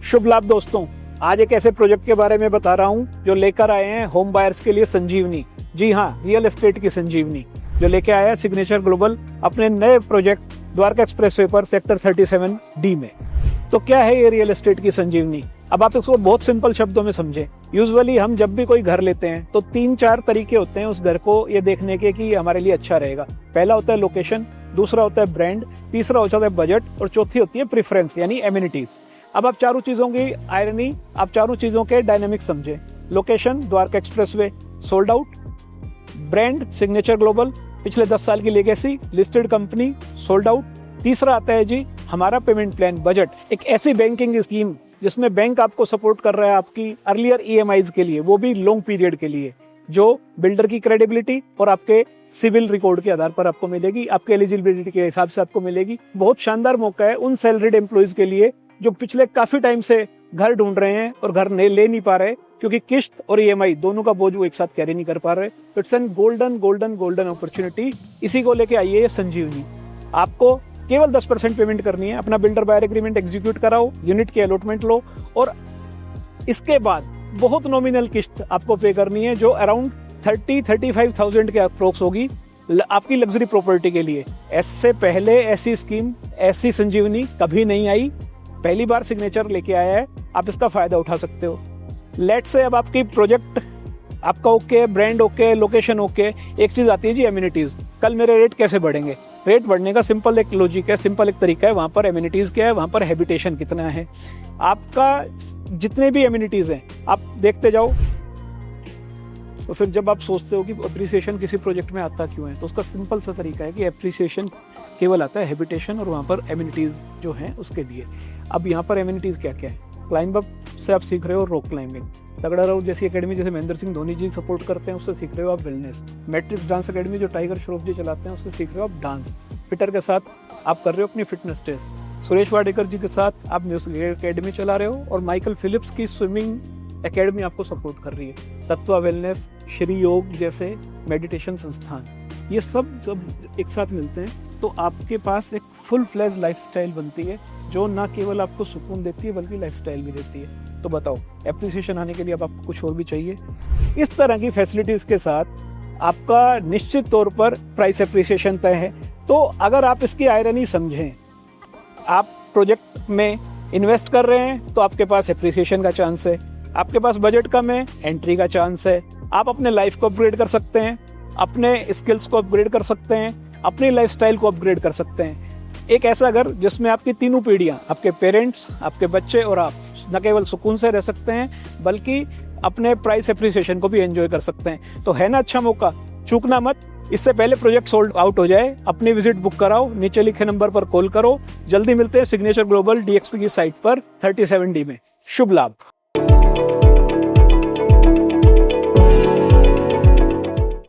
शुभ लाभ दोस्तों, आज एक ऐसे प्रोजेक्ट के बारे में बता रहा हूं जो लेकर आए हैं होम बायर्स के लिए संजीवनी। जी हाँ, रियल एस्टेट की संजीवनी जो लेके आया है सिग्नेचर ग्लोबल अपने नए प्रोजेक्ट द्वारका एक्सप्रेसवे पर सेक्टर 37D में। तो क्या है ये रियल एस्टेट की संजीवनी? अब आप इसको बहुत सिंपल शब्दों में समझें। यूजुअली हम जब भी कोई घर लेते हैं तो 3-4 तरीके होते हैं उस घर को ये देखने के कि हमारे लिए अच्छा रहेगा। पहला होता है लोकेशन, दूसरा होता है ब्रांड, तीसरा होता है बजट और चौथी होती है प्रेफरेंस यानी एमिनिटीज। अब आप चारों चीजों की आयरनी, आप चारों चीजों के डायनामिक्स समझें। Location Dwarka expressway sold out, brand signature global पिछले 10 साल की legacy listed company sold out, तीसरा आता है जी हमारा पेमेंट प्लान बजट, एक ऐसी बैंकिंग स्कीम जिसमें बैंक आपको सपोर्ट कर रहा है आपकी अर्लियर EMIs के लिए, वो भी लॉन्ग पीरियड के लिए, जो बिल्डर की क्रेडिबिलिटी और आपके सिविल रिकॉर्ड के आधार पर आपको मिलेगी, आपके एलिजिबिलिटी के हिसाब से आपको मिलेगी। बहुत शानदार मौका है उन सैलरीड एम्प्लॉइज के लिए जो पिछले काफी टाइम से घर ढूंढ रहे हैं और घर ले नहीं पा रहे क्योंकि किस्त और EMI दोनों का बोझ वो एक साथ कैरी नहीं कर पा रहे। It's an golden opportunity. इसी को लेके आइए संजीवनी। आपको केवल 10% पेमेंट करनी है, अपना बिल्डर बायर एग्रीमेंट एग्जीक्यूट कराओ, यूनिट की अलॉटमेंट लो और इसके बाद बहुत नॉमिनल किस्त आपको पे करनी है जो अराउंड 30-35,000 के अप्रोक्स होगी आपकी लग्जरी प्रॉपर्टी के लिए। इससे पहले ऐसी स्कीम, ऐसी संजीवनी कभी नहीं आई, पहली बार सिग्नेचर लेके आया है, आप इसका फायदा उठा सकते हो। लेट्स से अब आपकी प्रोजेक्ट आपका okay, brand okay, location okay, एक चीज आती है जी एमिनिटीज। कल मेरे रेट कैसे बढ़ेंगे? रेट बढ़ने का सिंपल एक लॉजिक है, सिंपल एक तरीका है। वहां पर एमिनिटीज क्या है, वहां पर हैबिटेशन कितना है, आपका जितने भी एमिनिटीज हैं आप देखते जाओ। तो फिर जब आप सोचते हो कि एप्रिसिएशन किसी प्रोजेक्ट में आता क्यों है, तो उसका सिंपल सा तरीका है कि एप्रिसिएशन केवल आता है हैबिटेशन और वहाँ पर एमिनिटीज जो हैं उसके लिए। अब यहाँ पर एमिनिटीज क्या क्या है? क्लाइंब अप से आप सीख रहे हो रॉक क्लाइंबिंग, तगड़ा रहो जैसी एकेडमी जैसे महेंद्र सिंह धोनी जी सपोर्ट करते हैं उससे सीख रहे हो आप वेलनेस, मैट्रिक्स डांस एकेडमी जो टाइगर श्रॉफ जी चलाते हैं उससे सीख रहे हो आप डांस, फिटर के साथ आप कर रहे हो अपनी फिटनेस टेस्ट, सुरेश वाडेकर जी के साथ आप म्यूजिक एकेडमी चला रहे हो और माइकल फिलिप्स की स्विमिंग एकेडमी आपको सपोर्ट कर रही है, तत्वा वेलनेस, श्री योग जैसे मेडिटेशन संस्थान, ये सब जब एक साथ मिलते हैं तो आपके पास एक फुल फ्लेज लाइफस्टाइल बनती है जो ना केवल आपको सुकून देती है बल्कि लाइफस्टाइल भी देती है। तो बताओ, एप्रिसिएशन आने के लिए अब आपको कुछ और भी चाहिए? इस तरह की फैसिलिटीज के साथ आपका निश्चित तौर पर प्राइस एप्रिसिएशन तय है। तो अगर आप इसकी आयरनी समझें, आप प्रोजेक्ट में इन्वेस्ट कर रहे हैं तो आपके पास एप्रिसिएशन का चांस है, आपके पास बजट कम है, एंट्री का चांस है, आप अपने लाइफ को अपग्रेड कर सकते हैं, अपने स्किल्स को अपग्रेड कर सकते हैं, अपनी लाइफस्टाइल को अपग्रेड कर सकते हैं। एक ऐसा घर जिसमें आपकी तीनों पीढ़ियां, आपके पेरेंट्स, आपके बच्चे और आप न केवल सुकून से रह सकते हैं बल्कि अपने प्राइस एप्रिसिएशन को भी एंजॉय कर सकते हैं। तो है ना अच्छा मौका, चूकना मत। इससे पहले प्रोजेक्ट सोल्ड आउट हो जाए, अपनी विजिट बुक कराओ, नीचे लिखे नंबर पर कॉल करो। जल्दी मिलते हैं सिग्नेचर ग्लोबल DXP की साइट पर 37D में। शुभ लाभ।